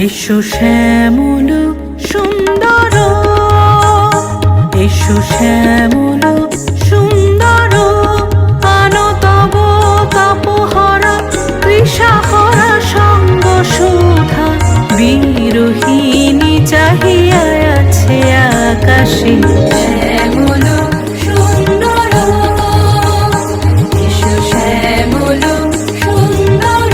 এসো শ্যামল সুন্দর, এসো শ্যামল সুন্দর, আনো তব তপহরা তৃষাহরা সঙ্গ সুধা। বিরোহিণী চাহিয়া আছে আকাশে, শ্যামল সুন্দর, এসো শ্যামল সুন্দর।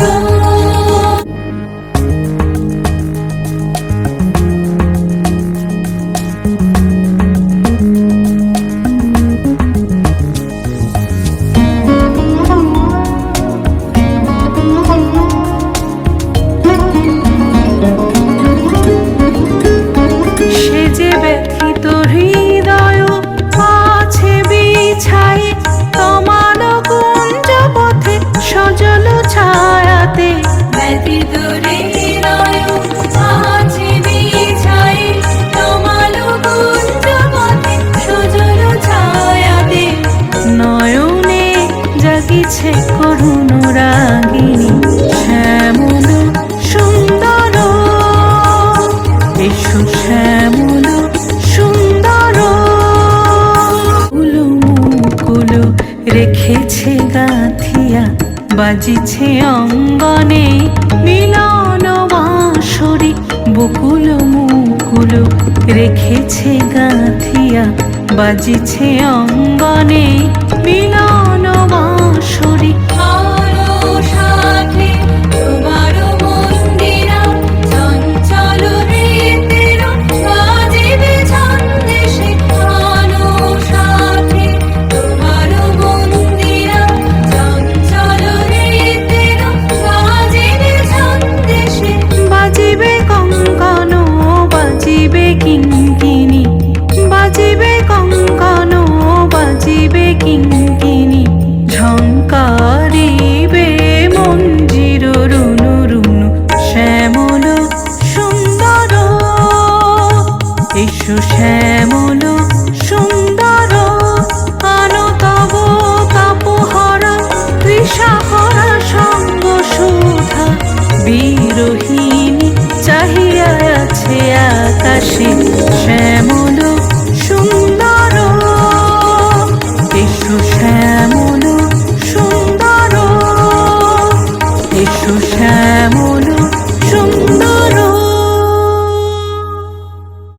সে যে ব্যথিত হৃদয় আছে বিছাই তমাল কুঞ্জ পথে সজল ছায়াতে। ব্যথিত হৃদয় আছে বিছাই তমাল কুঞ্জ পথে সজল ছায়াতে। নয়নে জাগিছে করুণ রাগিনী, শ্যামল সুন্দর, এসো শ্যামল সুন্দর। মুকুল রেখেছে গাঁথিয়া, বাজিছে অঙ্গনে মিলন বাঁশরি। বকুল মুকুল রেখেছে গাঁথিয়া, বাজিছে অঙ্গনে মিলন